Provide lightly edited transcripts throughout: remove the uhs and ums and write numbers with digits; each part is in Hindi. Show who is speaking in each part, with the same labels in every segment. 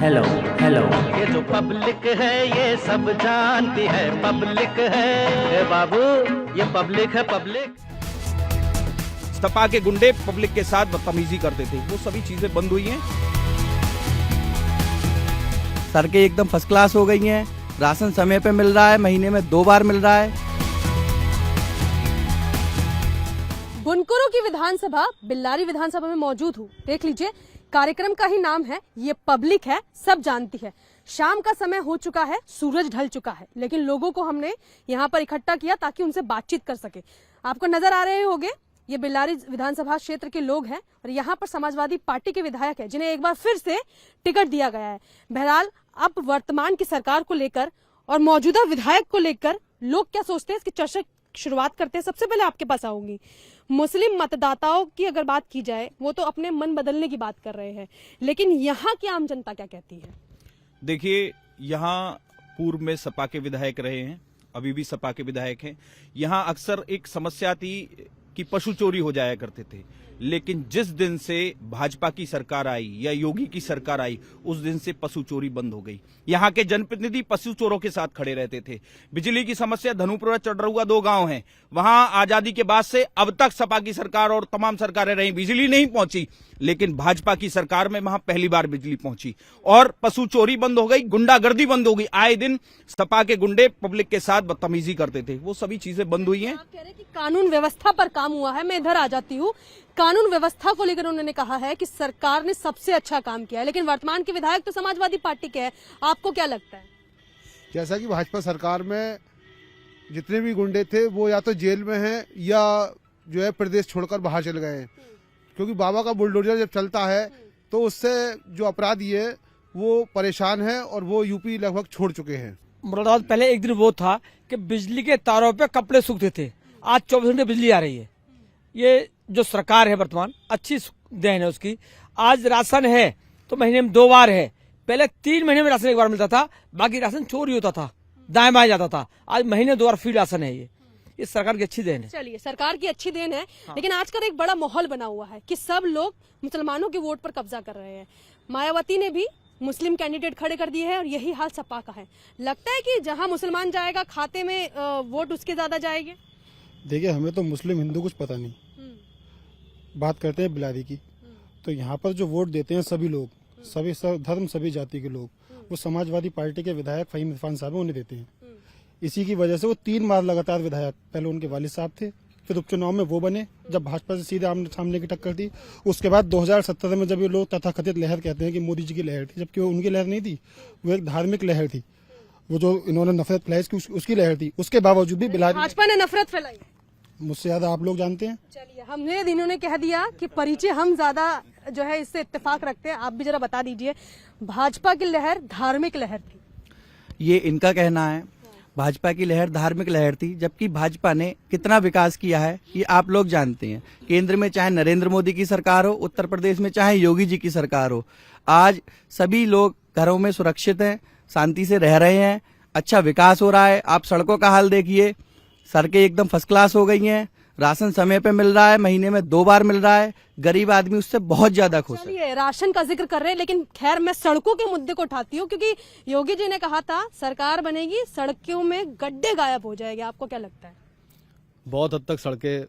Speaker 1: Hello hello.
Speaker 2: ये जो पब्लिक है ये सब जानती है, पब्लिक है ये बाबू, ये पब्लिक है पब्लिक।
Speaker 3: सपा के गुंडे पब्लिक के साथ बदतमीजी करते थे, वो सभी चीजें बंद हुई हैं।
Speaker 4: सड़कें एकदम फर्स्ट क्लास हो गई हैं, राशन समय पे मिल रहा है, महीने में 2 बार मिल रहा है।
Speaker 5: बुनकरों की विधानसभा बिल्लारी विधानसभा में मौजूद हूँ। देख लीजिए, कार्यक्रम का ही नाम है ये पब्लिक है, सब जानती है। शाम का समय हो चुका है, सूरज ढल चुका है, लेकिन लोगों को हमने यहाँ पर इकट्ठा किया ताकि उनसे बातचीत कर सके। आपको नजर आ रहे होंगे ये बिल्लारी विधानसभा क्षेत्र के लोग हैं और यहाँ पर समाजवादी पार्टी के विधायक हैं जिन्हें एक बार फिर से टिकट दिया गया है। बहरहाल अब वर्तमान की सरकार को लेकर और मौजूदा विधायक को लेकर लोग क्या सोचते हैं, इसकी चर्चा शुरुआत करते हैं। सबसे पहले आपके पास आऊंगी। मुस्लिम मतदाताओं की अगर बात की जाए, वो तो अपने मन बदलने की बात कर रहे हैं, लेकिन यहाँ की आम जनता क्या कहती है?
Speaker 3: देखिए, यहाँ पूर्व में सपा के विधायक रहे हैं, अभी भी सपा के विधायक हैं। यहाँ अक्सर एक समस्या थी कि पशु चोरी हो जाया करते थे, लेकिन जिस दिन से भाजपा की सरकार आई या योगी की सरकार आई, उस दिन से पशु चोरी बंद हो गई। यहाँ के जनप्रतिनिधि पशु चोरों के साथ खड़े रहते थे। बिजली की समस्या धनुपुरा चढ़रुआ 2 गांव हैं, वहां आजादी के बाद से अब तक सपा की सरकार और तमाम सरकारें रही, बिजली नहीं पहुंची, लेकिन भाजपा की सरकार में वहां पहली बार बिजली पहुंची और पशु चोरी बंद हो गई, गुंडागर्दी बंद हो गई। आए दिन सपा के गुंडे पब्लिक के साथ बदतमीजी करते थे, वो सभी चीजें बंद हुई हैं।
Speaker 5: आप कह रहे हैं कि कानून व्यवस्था पर काम हुआ है। मैं इधर आ जाती हूँ। कानून व्यवस्था को लेकर उन्होंने कहा है कि सरकार ने सबसे अच्छा काम किया है, लेकिन वर्तमान के विधायक तो समाजवादी पार्टी के हैं। आपको क्या लगता है?
Speaker 6: जैसा कि भाजपा सरकार में जितने भी गुंडे थे वो या तो जेल में हैं या जो है प्रदेश छोड़कर बाहर चले गए हैं, क्योंकि बाबा का बुलडोजर जब चलता है तो उससे जो अपराधी है वो परेशान है और वो यूपी लगभग छोड़ चुके हैं।
Speaker 7: मुरादाबाद पहले एक दिन वो था कि बिजली के तारों पे कपड़े सूखते थे, आज 24 घंटे बिजली आ रही है। ये जो सरकार है वर्तमान, अच्छी देन है उसकी। आज राशन है तो महीने में 2 बार है, पहले 3 महीने में राशन 1 बार मिलता था, बाकी राशन चोरी होता था, दाएं बाएं जाता था। आज महीने 2 बार फ्री राशन है। ये इस सरकार की अच्छी देन है।
Speaker 5: चलिए, सरकार की अच्छी देन है, लेकिन आजकल एक बड़ा माहौल बना हुआ है कि सब लोग मुसलमानों के वोट पर कब्जा कर रहे हैं। मायावती ने भी मुस्लिम कैंडिडेट खड़े कर दिए हैं और यही हाल सपा का है। लगता है कि जहां मुसलमान जाएगा खाते में वोट उसके ज्यादा जाएंगे।
Speaker 8: देखिए, हमें तो मुस्लिम हिंदू कुछ पता नहीं। बात करते हैं बिलारी की, तो यहाँ पर जो वोट देते हैं सभी लोग, सभी धर्म सभी जाति के लोग, वो समाजवादी पार्टी के विधायक फहीम इरफान साहब उन्हें देते हैं। इसी की वजह से वो 3 बार लगातार विधायक, पहले उनके वालिद साहब थे, फिर उपचुनाव में वो बने जब भाजपा से सीधे आमने सामने की टक्कर थी। उसके बाद 2017 में जब ये लोग तथाकथित लहर कहते हैं कि मोदी जी की लहर थी, जबकि वो उनकी लहर नहीं थी, वो एक धार्मिक लहर थी। वो जो इन्होंने नफरत फैलाई उसकी लहर थी। उसके बावजूद भी बिलारी,
Speaker 5: भाजपा ने नफरत फैलाई,
Speaker 8: मुझसे ज्यादा आप लोग जानते हैं।
Speaker 5: चलिए, हमने इन्होंने कह दिया कि परिचय हम ज्यादा जो है इससे इत्तेफाक रखते हैं। आप भी जरा बता दीजिए, भाजपा की लहर धार्मिक लहर थी,
Speaker 4: ये इनका कहना है। भाजपा की लहर धार्मिक लहर थी, जबकि भाजपा ने कितना विकास किया है ये आप लोग जानते हैं। केंद्र में चाहे नरेंद्र मोदी की सरकार हो, उत्तर प्रदेश में चाहे योगी जी की सरकार हो, आज सभी लोग घरों में सुरक्षित हैं, शांति से रह रहे हैं, अच्छा विकास हो रहा है। आप सड़कों का हाल देखिए, सड़कें एकदम फर्स्ट क्लास हो गई हैं, राशन समय पे मिल रहा है, महीने में 2 बार मिल रहा है। गरीब आदमी उससे बहुत ज्यादा खुश है।
Speaker 5: चलिए, राशन का जिक्र कर रहे हैं, लेकिन खैर मैं सड़कों के मुद्दे को उठाती हूँ, क्योंकि योगी जी ने कहा था सरकार बनेगी सड़कों में गड्ढे गायब हो जाएंगे। आपको क्या लगता है?
Speaker 9: बहुत हद तक सड़कें,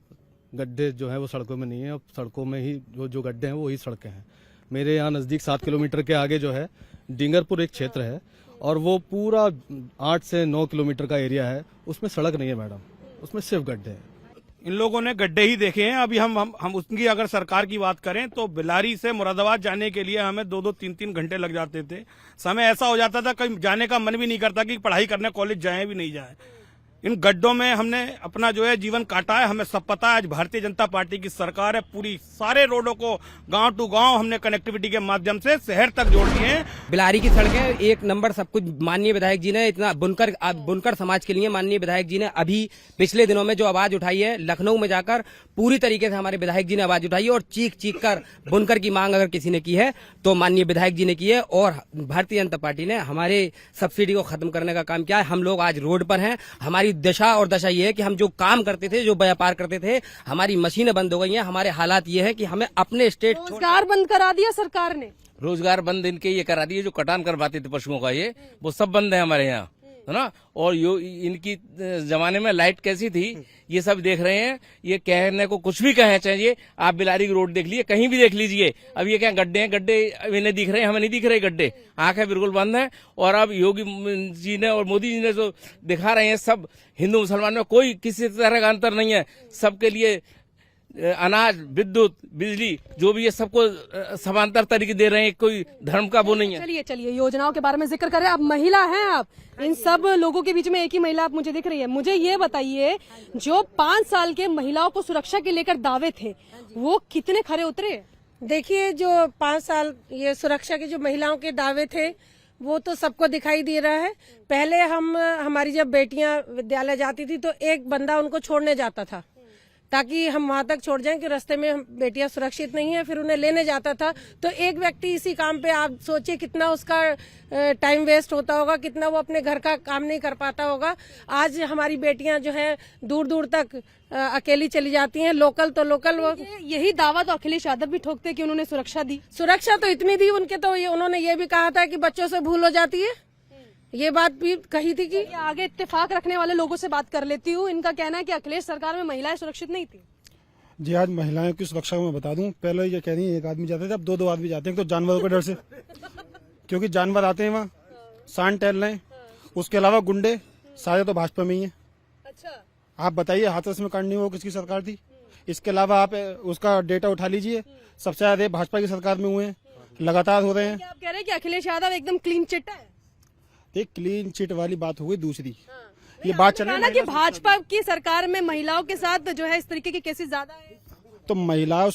Speaker 9: गड्ढे जो है वो सड़कों में नहीं है, अब सड़कों में ही जो गड्ढे हैं वो ही सड़कें हैं। मेरे यहाँ नजदीक 7 किलोमीटर के आगे जो है डिंगरपुर एक क्षेत्र है और वो पूरा 8 से 9 किलोमीटर का एरिया है, उसमें सड़क नहीं है मैडम, उसमें सिर्फ गड्ढे हैं।
Speaker 3: इन लोगों ने गड्ढे ही देखे हैं। अभी हम उसकी अगर सरकार की बात करें तो बिलारी से मुरादाबाद जाने के लिए हमें 2-2, 3-3 घंटे लग जाते थे। समय ऐसा हो जाता था कहीं जाने का मन भी नहीं करता कि पढ़ाई करने कॉलेज जाए भी नहीं जाए। इन गड्ढों में हमने अपना जो है जीवन काटा है। हमें सब पता है, आज भारतीय जनता पार्टी की सरकार है, पूरी सारे रोडों को गांव टू गांव हमने कनेक्टिविटी के माध्यम से शहर तक जोड़ दिए हैं।
Speaker 7: बिलारी की सड़कें एक नंबर, सब कुछ माननीय विधायक जी ने इतना बुनकर समाज के लिए माननीय विधायक जी ने अभी पिछले दिनों में जो आवाज उठाई है, लखनऊ में जाकर पूरी तरीके से हमारे विधायक जी ने आवाज उठाई है और चीख कर बुनकर की मांग अगर किसी ने की है तो माननीय विधायक जी ने की है। और भारतीय जनता पार्टी ने हमारे सब्सिडी को खत्म करने का काम किया है। हम लोग आज रोड पर हैं। हमारी दिशा और दशा ये है कि हम जो काम करते थे, जो व्यापार करते थे, हमारी मशीनें बंद हो गई हैं। हमारे हालात ये है कि हमें अपने स्टेट
Speaker 5: रोजगार बंद करा दिया सरकार ने।
Speaker 1: रोजगार बंद इनके ये करा दिए, जो कटान करवाते थे पशुओं का ये वो सब बंद है हमारे यहाँ, है ना। और इनकी जमाने में लाइट कैसी थी ये सब देख रहे हैं। ये कहने को कुछ भी कहे चाहिए, आप बिलारी रोड देख लीजिए, कहीं भी देख लीजिए, अब ये क्या गड्ढे हैं, गड्ढे इन्हें दिख रहे हैं, हमें नहीं दिख रहे गड्ढे, आंखें बिल्कुल बंद हैं। और अब योगी जी ने और मोदी जी ने जो दिखा रहे हैं, सब हिंदू मुसलमान में कोई किसी तरह का अंतर नहीं है, सबके लिए अनाज, विद्युत, बिजली जो भी है सबको समांतर तरीके दे रहे हैं, कोई धर्म का वो नहीं है।
Speaker 5: चलिए चलिए योजनाओं के बारे में जिक्र करें। आप महिला हैं, आप इन सब लोगों के बीच में एक ही महिला आप मुझे दिख रही है। मुझे ये बताइए, जो 5 साल के महिलाओं को सुरक्षा के लेकर दावे थे वो कितने खरे उतरे?
Speaker 10: देखिए, जो 5 साल ये सुरक्षा के जो महिलाओं के दावे थे वो तो सबको दिखाई दे रहा है। पहले हमारी जब बेटियां विद्यालय जाती थी तो एक बंदा उनको छोड़ने जाता था ताकि हम वहां तक छोड़ जाएं कि रास्ते में बेटियां सुरक्षित नहीं है, फिर उन्हें लेने जाता था। तो एक व्यक्ति इसी काम पे, आप सोचिए कितना उसका टाइम वेस्ट होता होगा, कितना वो अपने घर का काम नहीं कर पाता होगा। आज हमारी बेटियां जो है दूर दूर तक अकेली चली जाती हैं, लोकल तो लोकल। वो
Speaker 5: यही दावा तो अखिलेश यादव भी ठोकते कि उन्होंने सुरक्षा दी।
Speaker 10: सुरक्षा तो इतनी दी उनके, तो उन्होंने ये भी कहा था कि बच्चों से भूल हो जाती है, ये बात भी कही थी कि
Speaker 5: आगे इत्तेफाक रखने वाले लोगों से बात कर लेती हूँ। इनका कहना है कि अखिलेश सरकार में महिलाएं सुरक्षित नहीं थी।
Speaker 8: जी, आज महिलाओं की सुरक्षा को मैं बता दूं, पहले ये कह रही है एक आदमी जाते थे, अब 2-2 आदमी जाते हैं, तो जानवरों के डर से, क्योंकि जानवर आते हैं वहाँ शान टहल रहे हैं। उसके अलावा गुंडे सारे तो भाजपा में ही है।
Speaker 5: अच्छा,
Speaker 8: आप बताइए हाथरस में कांड नहीं हुआ, किसकी सरकार थी? इसके अलावा आप उसका डेटा उठा लीजिए, सबसे ज्यादा भाजपा की सरकार में हुए हैं, लगातार हो रहे हैं।
Speaker 5: आप कह रहे हैं कि अखिलेश यादव एकदम क्लीन चिट है?
Speaker 8: एक क्लीन चिट वाली बात हो गई। दूसरी ये बात चले
Speaker 5: ना कि भाजपा की सरकार में महिलाओं के साथ जो है इस तरीके के केसेस ज्यादा है।
Speaker 8: तो महिला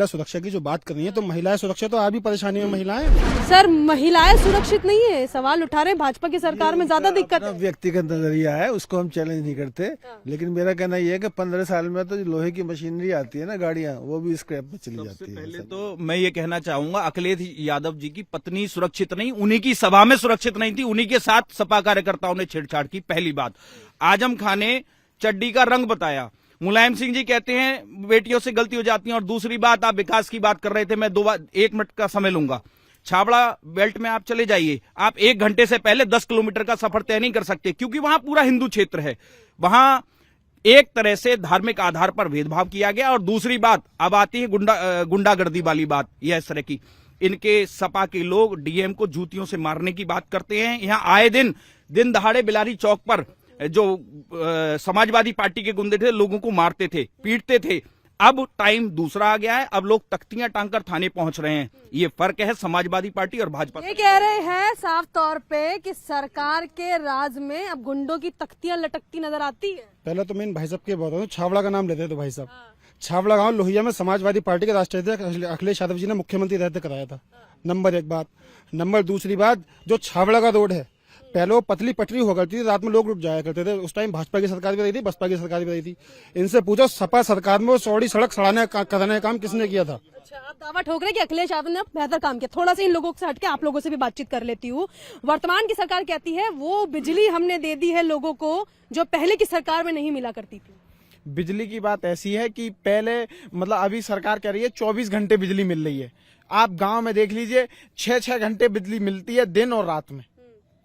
Speaker 8: सुरक्षा की जो बात कर रही है, तो महिलाएं सुरक्षा तो अभी परेशानी में महिलाएं।
Speaker 5: सर, महिलाएं सुरक्षित नहीं है, सवाल उठा रहे हैं भाजपा की सरकार में ज्यादा दिक्कत है।
Speaker 6: व्यक्तिगत नजरिया है, उसको हम चैलेंज नहीं करते, लेकिन मेरा कहना यह है कि 15 साल में तो लोहे की मशीनरी आती है ना, गाड़ियां, वो भी स्क्रैप में चली जाती है।
Speaker 3: पहले तो मैं ये कहना चाहूंगा, अखिलेश यादव जी की पत्नी सुरक्षित नहीं, उन्हीं की सभा में सुरक्षित नहीं थी, उन्हीं के साथ सपा कार्यकर्ताओं ने छेड़छाड़ की। पहली बात, आजम खान ने चड्डी का रंग बताया। मुलायम सिंह जी कहते हैं बेटियों से गलती हो जाती है। और दूसरी बात, आप विकास की बात कर रहे थे, मैं 1 मिनट का समय लूंगा। छाबड़ा बेल्ट में आप चले जाइए, आप 1 घंटे से पहले 10 किलोमीटर का सफर तय नहीं कर सकते, क्योंकि वहां पूरा हिंदू क्षेत्र है। वहां एक तरह से धार्मिक आधार पर भेदभाव किया गया। और दूसरी बात, अब आती है गुंडागर्दी वाली बात। यह इस तरह की, इनके सपा के लोग डीएम को जूतियों से मारने की बात करते हैं। यहां आए दिन दहाड़े बिलारी चौक पर जो समाजवादी पार्टी के गुंडे थे, लोगों को मारते थे, पीटते थे। अब टाइम दूसरा आ गया है, अब लोग तख्तियां टांगकर थाने पहुंच रहे हैं। ये फर्क है समाजवादी पार्टी और भाजपा।
Speaker 5: ये कह रहे हैं साफ तौर पे कि सरकार के राज में अब गुंडों की तख्तियां लटकती नजर आती है।
Speaker 8: पहले तो मैं भाई साहब के बता दूं, छावड़ा का नाम लेते हैं तो भाई साहब, छावड़ा गांव लोहिया में समाजवादी पार्टी के राष्ट्रीय अध्यक्ष अखिलेश यादव जी ने मुख्यमंत्री रहते कराया था। नंबर 1 बात। नंबर दूसरी बात, जो छावड़ा का रोड है, पहले वो पतली पटरी हो करती थी, रात में लोग रुक जाया करते थे। उस टाइम भाजपा की सरकार भी रही थी, बसपा की सरकार भी रही थी। इनसे पूछो सपा सरकार में वो चौड़ी सड़क कराने का काम किसने किया था?
Speaker 5: अच्छा, आप दावा ठोक रहे हैं कि अखिलेश यादव ने बेहतर काम किया। थोड़ा सा इन लोगों से हटके आप लोगों से भी बातचीत कर लेती हूँ। वर्तमान की सरकार कहती है वो बिजली हमने दे दी है लोगों को, जो पहले की सरकार में नहीं मिला करती थी।
Speaker 11: बिजली की बात ऐसी है कि पहले मतलब अभी सरकार कह रही है 24 घंटे बिजली मिल रही है। आप गांव में देख लीजिए 6-6 घंटे बिजली मिलती है, दिन और रात में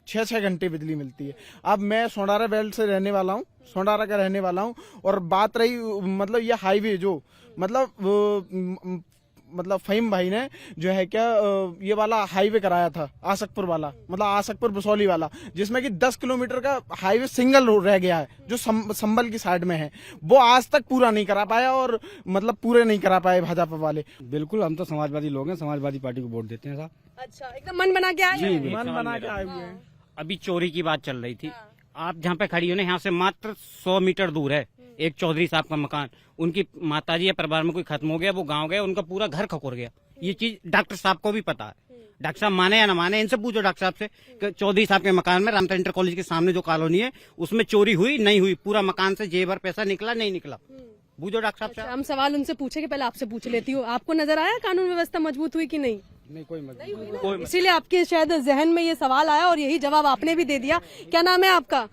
Speaker 11: 6-6 घंटे बिजली मिलती है। अब मैं सोनारा बेल्ट से रहने वाला हूँ, सोनारा का रहने वाला हूँ। और बात रही मतलब ये हाईवे जो मतलब फहीम भाई ने जो है क्या ये वाला हाईवे कराया था, आसकपुर वाला, मतलब आसकपुर बसौली वाला, जिसमें कि 10 किलोमीटर का हाईवे सिंगल रह गया है, जो संभल की साइड में है, वो आज तक पूरा नहीं करा पाया और मतलब पूरे नहीं करा पाए भाजपा वाले।
Speaker 7: बिल्कुल, हम तो समाजवादी लोग हैं, समाजवादी पार्टी को वोट देते हैं साहब।
Speaker 5: अच्छा, एकदम मन बना के आए हैं?
Speaker 11: मन बना के आए हुए हैं।
Speaker 12: अभी चोरी की बात चल रही थी, आप जहाँ पे खड़ी हो ना, यहाँ से मात्र 100 मीटर दूर है एक चौधरी साहब का मकान। उनकी माताजी या परिवार में कोई खत्म हो गया, वो गांव गए, उनका पूरा घर खकोर गया। ये चीज डॉक्टर साहब को भी पता है। डॉक्टर साहब माने या ना माने, इनसे पूछो डॉक्टर साहब से कि चौधरी साहब के मकान में रामता इंटर कॉलेज के सामने जो कॉलोनी है उसमें चोरी हुई नहीं हुई, पूरा मकान से जेब भर पैसा निकला नहीं निकला, पूछो डॉक्टर साहब से।
Speaker 5: हम सवाल उनसे पूछे कि पहले आपसे पूछ लेती हूँ, आपको नजर आया कानून व्यवस्था मजबूत हुई कि नहीं?
Speaker 8: नहीं, कोई मजबूत।
Speaker 5: इसीलिए आपके शायद जहन में ये सवाल आया और यही जवाब आपने भी दे दिया। क्या नाम है आपका?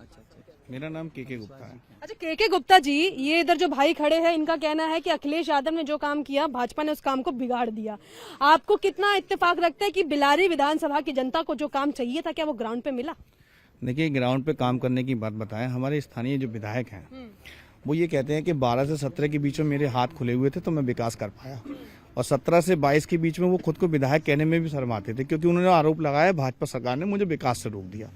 Speaker 3: मेरा नाम के गुप्ता है।
Speaker 5: अच्छा, के गुप्ता जी, ये इधर जो भाई खड़े हैं, इनका कहना है कि अखिलेश यादव ने जो काम किया, भाजपा ने उस काम को बिगाड़ दिया। आपको कितना इत्तेफाक रखता है कि बिलारी विधानसभा की जनता को जो काम चाहिए था, क्या वो ग्राउंड पे मिला?
Speaker 13: देखिए, ग्राउंड पे काम करने की बात बताएं, हमारे स्थानीय जो विधायक हैं वो ये कहते हैं कि 12 से 17 के बीच में मेरे हाथ खुले हुए थे तो मैं विकास कर पाया, और 17 से 22 के बीच में वो खुद को विधायक कहने में भी शर्माते थे, क्योंकि उन्होंने आरोप लगाया भाजपा सरकार ने मुझे विकास से रोक दिया।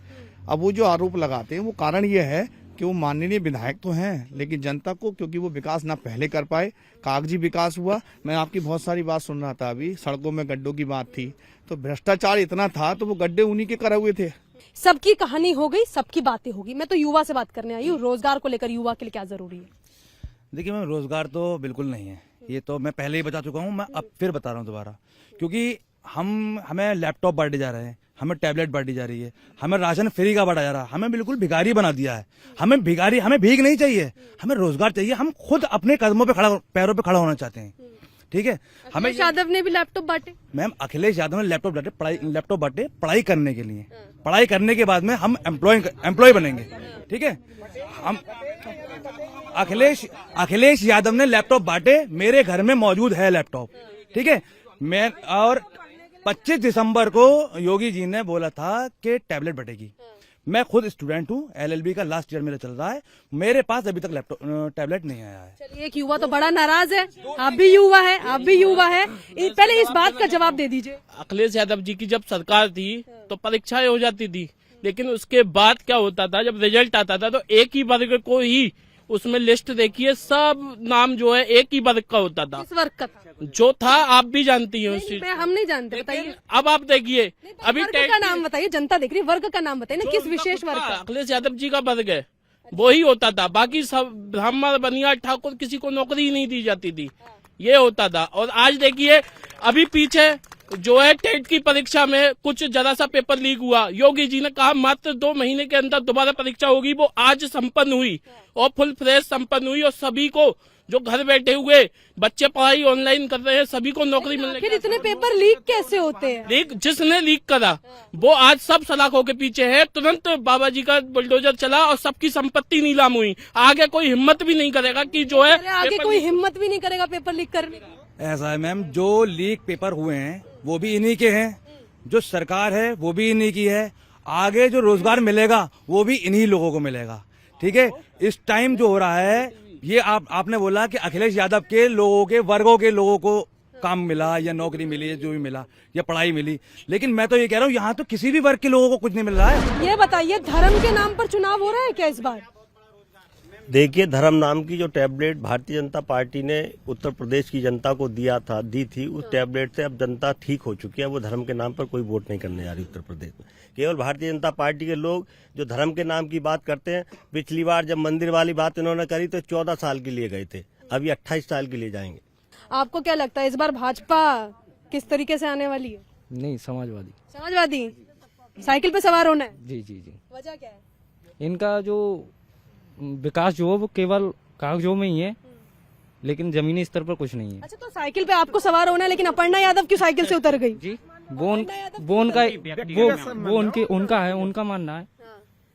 Speaker 13: अब वो जो आरोप लगाते हैं वो कारण ये है कि वो माननीय विधायक तो हैं, लेकिन जनता को, क्योंकि वो विकास ना पहले कर पाए, कागजी विकास हुआ। मैं आपकी बहुत सारी बात सुन रहा था, अभी सड़कों में गड्ढों की बात थी, तो भ्रष्टाचार इतना था तो वो गड्ढे उन्हीं के करे हुए थे।
Speaker 5: सबकी कहानी हो गई, सबकी बातें होगी। मैं तो युवा से बात करने आई हूँ, रोजगार को लेकर युवा के लिए क्या जरूरी है?
Speaker 4: देखिए मैम, रोजगार तो बिल्कुल नहीं है, ये तो मैं पहले ही बता चुका हूँ, मैं अब फिर बता रहा हूँ दोबारा। क्योंकि हमें लैपटॉप बांटे जा रहे हैं, हमें टैबलेट बांटी जा रही है, हमें राशन फ्री का बांटा जा रहा है, हमें बिल्कुल भिखारी बना दिया है। हमें भीख नहीं चाहिए, हमें रोजगार चाहिए। हम खुद अपने कदमों पे पैरों पे खड़ा होना चाहते हैं, ठीक है। हमें
Speaker 5: यादव ने भी लैपटॉप बांटे
Speaker 4: मैम, अखिलेश यादव ने लैपटॉप बांटे पढ़ाई करने के लिए। पढ़ाई करने के बाद में हम एम्प्लॉय बनेंगे, ठीक है। हम अखिलेश यादव ने लैपटॉप बांटे, मेरे घर में मौजूद है लैपटॉप, ठीक है। मैं और 25 दिसंबर को योगी जी ने बोला था कि टैबलेट बटेगी। मैं खुद स्टूडेंट हूँ, LLB का लास्ट ईयर मेरा चल रहा है, मेरे पास अभी तक टैबलेट नहीं आया है।
Speaker 5: चलिए, एक युवा तो बड़ा नाराज है, आप भी युवा है, पहले इस बात का जवाब दे दीजिए।
Speaker 1: अखिलेश यादव जी की जब सरकार थी तो परीक्षाएं हो जाती थी, लेकिन उसके बाद क्या होता था, जब रिजल्ट आता था तो एक ही वर्ग को ही उसमें लिस्ट देखिए, सब नाम जो है एक ही वर्ग का होता था।
Speaker 5: किस वर्ग का था?
Speaker 1: जो था आप भी जानती हैं उस चीज।
Speaker 5: हम नहीं जानते, बताइए।
Speaker 1: अब आप देखिए, अभी
Speaker 5: वर्ग का नाम बताइए, जनता देख रही है, वर्ग का नाम बताइए ना, किस विशेष वर्ग का?
Speaker 1: अखिलेश यादव जी का वर्ग है, वो ही होता था। बाकी सब ब्राह्मण, बनिया, ठाकुर, किसी को नौकरी ही नहीं दी जाती थी, ये होता था। और आज देखिए, अभी पीछे जो है टेट की परीक्षा में कुछ जरा सा पेपर लीक हुआ, योगी जी ने कहा मात्र 2 महीने के अंदर दोबारा परीक्षा होगी, वो आज संपन्न हुई और फुल फ्रेश संपन्न हुई, और सभी को जो घर बैठे हुए बच्चे पढ़ाई ऑनलाइन कर रहे हैं, सभी को नौकरी मिलने।
Speaker 5: फिर इतने पेपर लीक कैसे होते हैं?
Speaker 1: लीक जिसने लीक करा वो आज सब सलाखों के पीछे है। तुरंत बाबा जी का बुलडोजर चला और सबकी संपत्ति नीलाम हुई। आगे कोई हिम्मत भी नहीं करेगा कि जो है,
Speaker 5: आगे कोई हिम्मत भी नहीं करेगा पेपर लीक करने की।
Speaker 4: ऐसा है मैम, जो लीक पेपर हुए हैं वो भी इन्हीं के हैं, जो सरकार है वो भी इन्हीं की है, आगे जो रोजगार मिलेगा वो भी इन्हीं लोगों को मिलेगा, ठीक है। इस टाइम जो हो रहा है, ये आपने बोला कि अखिलेश यादव के लोगों के वर्गों के लोगों को काम मिला या नौकरी मिली या जो भी मिला या पढ़ाई मिली, लेकिन मैं तो ये कह रहा हूँ यहाँ तो किसी भी वर्ग के लोगों को कुछ नहीं मिल रहा है।
Speaker 5: ये बताइए, धर्म के नाम पर चुनाव हो रहा है क्या इस बार?
Speaker 14: देखिए, धर्म नाम की जो टैबलेट भारतीय जनता पार्टी ने उत्तर प्रदेश की जनता को दी थी, उस टैबलेट से अब जनता ठीक हो चुकी है। वो धर्म के नाम पर कोई वोट नहीं करने जा रही उत्तर प्रदेश में। केवल भारतीय जनता पार्टी के लोग जो धर्म के नाम की बात करते हैं, पिछली बार जब मंदिर वाली बात इन्होंने करी तो 14 साल के लिए गए थे, अभी 28 साल के लिए जाएंगे।
Speaker 5: आपको क्या लगता है इस बार भाजपा किस तरीके से आने वाली है?
Speaker 7: नहीं,
Speaker 5: समाजवादी साइकिल पे सवार होना है?
Speaker 7: जी।
Speaker 5: वजह क्या है?
Speaker 7: इनका जो विकास जो है वो केवल कागजों में ही है, लेकिन जमीनी स्तर पर कुछ नहीं है।
Speaker 5: अच्छा, तो साइकिल पे आपको सवार होना है, लेकिन अपर्णा यादव क्यों साइकिल से उतर गई?
Speaker 7: जी, उनका मानना है।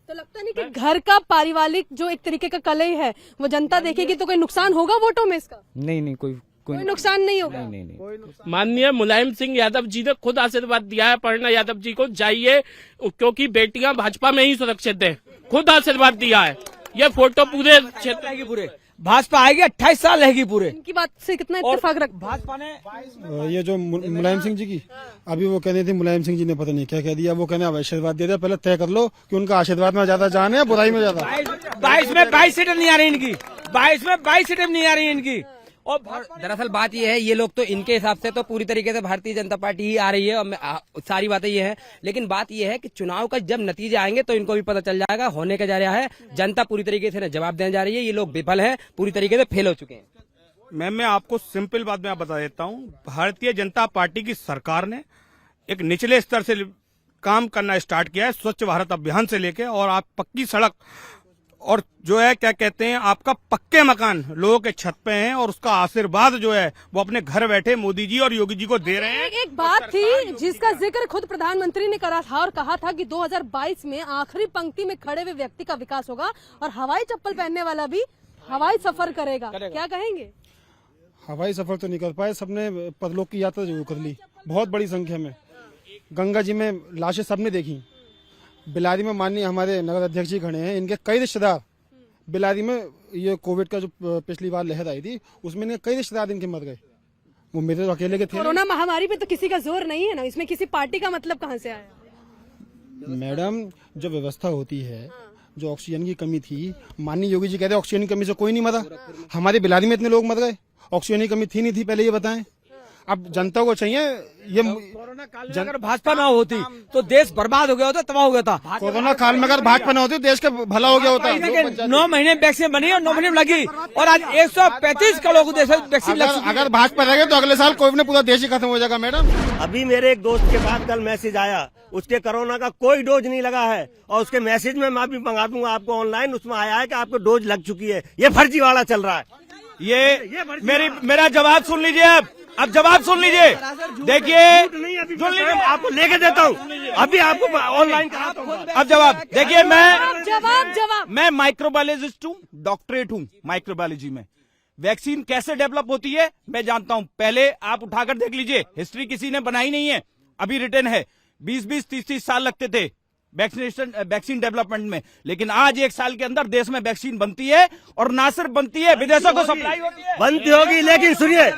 Speaker 5: तो लगता नहीं कि घर का पारिवारिक जो एक तरीके का कलह है वो जनता देखेगी तो कोई नुकसान होगा वोटों में इसका?
Speaker 7: नहीं, कोई
Speaker 5: नुकसान नहीं होगा।
Speaker 7: नहीं।
Speaker 1: माननीय मुलायम सिंह यादव जी ने खुद आशीर्वाद दिया है अपर्णा यादव जी को, जाइए, क्योंकि बेटियां भाजपा में ही सुरक्षित है, खुद आशीर्वाद दिया है। ये फोटो पूरे क्षेत्र की, पूरे
Speaker 7: भाजपा आएगी, 28 साल रहेगी पूरे।
Speaker 5: इनकी बात से कितना इत्तेफाक रख
Speaker 7: भाजपा ने
Speaker 8: ये जो मुलायम सिंह जी की अभी वो कहने थी, मुलायम सिंह जी ने पता नहीं क्या कह दिया, वो कहने अब आशीर्वाद दे दिया। पहले तय कर लो कि उनका आशीर्वाद में ज्यादा जान है, बुराई में ज्यादा।
Speaker 7: 22 में 22 सीटें नहीं आ रही इनकी, 22 में 22 सीटें नहीं आ रही इनकी। और दरअसल बात ये है, ये लोग तो इनके हिसाब से तो पूरी तरीके से भारतीय जनता पार्टी ही आ रही है, और सारी बातें ये है। लेकिन बात ये है कि चुनाव का जब नतीजे आएंगे तो इनको भी पता चल जाएगा होने का जा रहा है। जनता पूरी तरीके से जवाब देने जा रही है, ये लोग विफल हैं, पूरी तरीके से फेल हो चुके हैं।
Speaker 3: मैं आपको सिंपल बात में बता देता हूँ, भारतीय जनता पार्टी की सरकार ने एक निचले स्तर से काम करना स्टार्ट किया है, स्वच्छ भारत अभियान से लेके, और आप पक्की सड़क
Speaker 15: और जो है क्या कहते हैं आपका पक्के मकान लोगों के छत पे हैं और उसका आशीर्वाद जो है वो अपने घर बैठे मोदी जी और योगी जी को दे रहे हैं।
Speaker 5: एक बात थी जिसका जिक्र खुद प्रधानमंत्री ने करा था और कहा था कि 2022 में आखिरी पंक्ति में खड़े हुए व्यक्ति का विकास होगा और हवाई चप्पल पहनने वाला भी हवाई सफर करेगा। क्या कहेंगे?
Speaker 8: हवाई सफर तो नहीं कर पाए, सबने परलोक की यात्रा जरूर कर ली, बहुत बड़ी संख्या में। गंगा जी में लाशें सबने देखी। बिलारी में माननीय हमारे नगर अध्यक्ष जी खड़े हैं, इनके कई रिश्तेदार बिलारी में ये कोविड का जो पिछली बार लहर आई थी उसमें इनके कई रिश्तेदार इनके मर गए। वो मेरे तो अकेले के थे।
Speaker 5: कोरोना महामारी पे तो किसी का जोर नहीं है ना, इसमें किसी पार्टी का मतलब कहाँ से आया?
Speaker 8: मैडम, जो व्यवस्था होती है, जो ऑक्सीजन की कमी थी, माननीय योगी जी कहते हैं ऑक्सीजन की कमी से कोई नहीं मरा। हमारे बिलारी में इतने लोग मर गए, ऑक्सीजन की कमी थी नहीं थी, पहले ये बताएं। अब जनता को चाहिए ये
Speaker 7: कोरोना काल में अगर भाजपा ना होती तो देश बर्बाद हो गया होता, तबाह हो गया था।
Speaker 8: कोरोना काल में अगर भाजपा ना होती देश का भला हो गया होता।
Speaker 7: 9 महीने वैक्सीन बनी और 9 महीने में लगी और आज 135 करोड़ को वैक्सीन लग चुकी है।
Speaker 8: अगर भाजपा रहेगा तो अगले साल कोविड में पूरा देश ही खत्म हो जाएगा। मैडम,
Speaker 14: अभी मेरे एक दोस्त के पास कल मैसेज आया, उसके कोरोना का कोई डोज नहीं लगा है और उसके मैसेज में मैं भी मंगा दूंगा आपको ऑनलाइन, उसमें आया है कि आपको डोज लग चुकी है। ये फर्जीवाड़ा चल रहा है।
Speaker 15: ये मेरा जवाब सुन लीजिए। अब जवाब सुन लीजिए, देखिए
Speaker 14: सुन लीजिए, आपको लेके देता हूँ, अभी आपको ऑनलाइन कराता हूँ।
Speaker 15: अब जवाब देखिए,
Speaker 5: जवाब
Speaker 15: मैं माइक्रोबायोलॉजिस्ट हूँ, डॉक्टरेट हूँ माइक्रोबायोलॉजी में। वैक्सीन कैसे डेवलप होती है मैं जानता हूँ, पहले आप उठाकर देख लीजिए, हिस्ट्री किसी ने बनाई नहीं है, अभी रिटर्न है। 20-20, 30-30 साल लगते थे वैक्सीन डेवलपमेंट में, लेकिन आज 1 साल के अंदर देश में वैक्सीन बनती है और ना सिर्फ बनती है, विदेशों को सप्लाई होती है।
Speaker 14: बनती होगी, लेकिन सुनिए,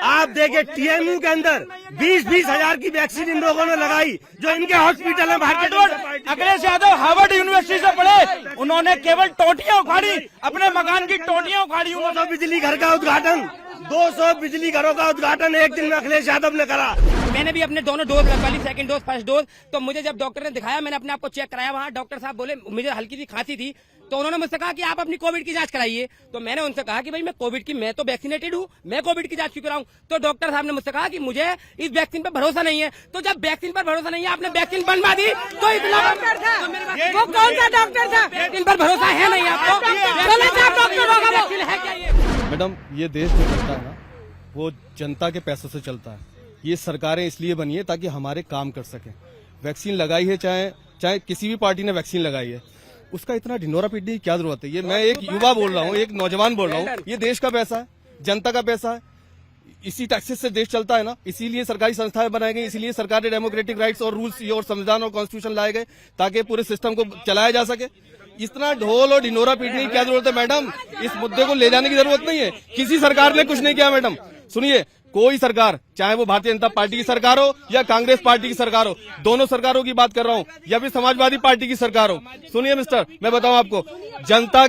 Speaker 14: आप देखिए TMU के अंदर 20-20 हजार की वैक्सीन इन लोगों ने लगाई, जो इनके हॉस्पिटल में भारतीय।
Speaker 15: अखिलेश यादव हार्वर्ड यूनिवर्सिटी से पढ़े, उन्होंने केवल टोटियां उखाड़ी, अपने मकान की टोटियां उखाड़ी।
Speaker 14: 200 बिजली घर का उद्घाटन, 200 बिजली घरों का उद्घाटन एक दिन में अखिलेश यादव ने करा।
Speaker 7: मैंने भी अपने दोनों डोज लगवा ली, सेकंड डोज, फर्स्ट डोज। तो मुझे जब डॉक्टर ने दिखाया, मैंने अपने आप को चेक कराया, वहाँ डॉक्टर साहब बोले, मुझे हल्की सी खांसी थी, तो उन्होंने मुझसे कहा कि आप अपनी कोविड की जांच कराइए। तो मैंने उनसे कहा कि भाई मैं कोविड की, मैं तो वैक्सीनेटेड हूँ, मैं कोविड की जांच क्यों कराऊं? तो डॉक्टर साहब ने मुझसे कहा कि मुझे इस वैक्सीन पर भरोसा नहीं है। तो जब वैक्सीन पर भरोसा नहीं है, आपने वैक्सीन बनवा दी, तो इतना वो कौन सा डॉक्टर था? वैक्सीन पर भरोसा है नहीं आपको?
Speaker 9: मैडम, ये देश जो चलता है ना, वो जनता के पैसों से चलता है। ये सरकारें इसलिए बनी है ताकि हमारे काम कर सकें। वैक्सीन लगाई है, चाहे किसी भी पार्टी ने वैक्सीन लगाई है, उसका इतना ढिंडोरा पीटने की क्या जरूरत है? ये मैं एक युवा बोल रहा हूँ, एक नौजवान बोल रहा हूँ, ये देश का पैसा है, जनता का पैसा है, इसी टैक्सेस से देश चलता है ना। इसीलिए सरकारी संस्थाएं बनाई गई, इसीलिए सरकार ने डेमोक्रेटिक राइट्स और रूल्स और संविधान और कॉन्स्टिट्यूशन लाए गए ताकि पूरे सिस्टम को चलाया जा सके। इतना ढोल और ढिंडोरा पीटने की क्या जरूरत है मैडम? इस मुद्दे को ले जाने की जरूरत नहीं है। किसी सरकार ने कुछ नहीं किया मैडम। सुनिए, कोई सरकार, चाहे वो भारतीय जनता पार्टी की सरकार हो या कांग्रेस पार्टी की सरकार हो, दोनों सरकारों की बात कर रहा हूँ, या फिर समाजवादी पार्टी की सरकार हो, सुनिए मिस्टर, मैं बताऊं आपको, जनता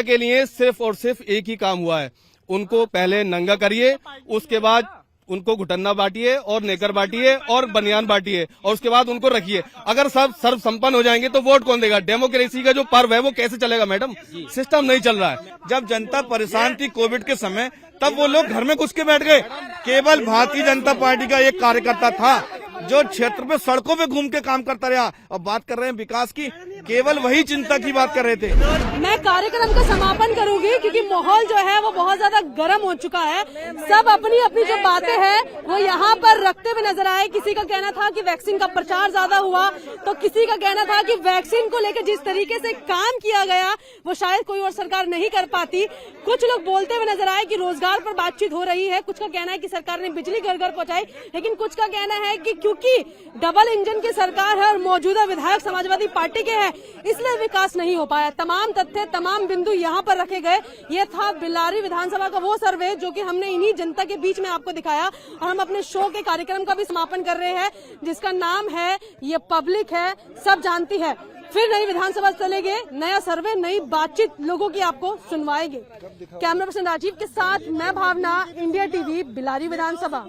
Speaker 9: के लिए सिर्फ और सिर्फ एक ही काम हुआ है। उनको पहले नंगा करिए, उसके बाद उनको घुटन्ना बांटिए और नेकर बांटिए और बनियान बांटिए और उसके बाद उनको रखिए। अगर सब सर्व संपन्न हो जाएंगे तो वोट कौन देगा? डेमोक्रेसी का जो पर्व है वो कैसे चलेगा मैडम? सिस्टम नहीं चल रहा है। जब जनता परेशान थी कोविड के समय, तब वो लोग घर में घुस के बैठ गए। केवल भारतीय जनता पार्टी का एक कार्यकर्ता था जो क्षेत्र में सड़कों पे घूम के काम करता रहा। अब बात कर रहे हैं विकास की, केवल वही चिंता की बात कर रहे थे।
Speaker 5: मैं कार्यक्रम का समापन करूंगी क्योंकि माहौल जो है वो बहुत ज्यादा गर्म हो चुका है। सब अपनी अपनी जो बातें हैं वो यहाँ पर रखते हुए नजर आए। किसी का कहना था कि वैक्सीन का प्रचार ज्यादा हुआ, तो किसी का कहना था कि वैक्सीन को लेकर जिस तरीके से काम किया गया वो शायद कोई और सरकार नहीं कर पाती। कुछ लोग बोलते हुए नजर आए कि रोजगार पर बातचीत हो रही है, कुछ का कहना है कि सरकार ने बिजली घर घर पहुंचाई, लेकिन कुछ का कहना है कि क्योंकि डबल इंजन की सरकार है और मौजूदा विधायक समाजवादी पार्टी के हैं, इसलिए विकास नहीं हो पाया। तमाम तथ्य, तमाम बिंदु यहाँ पर रखे गए। ये था बिलारी विधानसभा का वो सर्वे जो कि हमने इन्हीं जनता के बीच में आपको दिखाया और हम अपने शो के कार्यक्रम का भी समापन कर रहे हैं जिसका नाम है ये पब्लिक है, सब जानती है। फिर नई विधानसभा चलेंगे, नया सर्वे, नई बातचीत लोगों की आपको सुनवाएंगे। कैमरा पर्सन राजीव के साथ मैं भावना, इंडिया टीवी, बिलारी विधानसभा।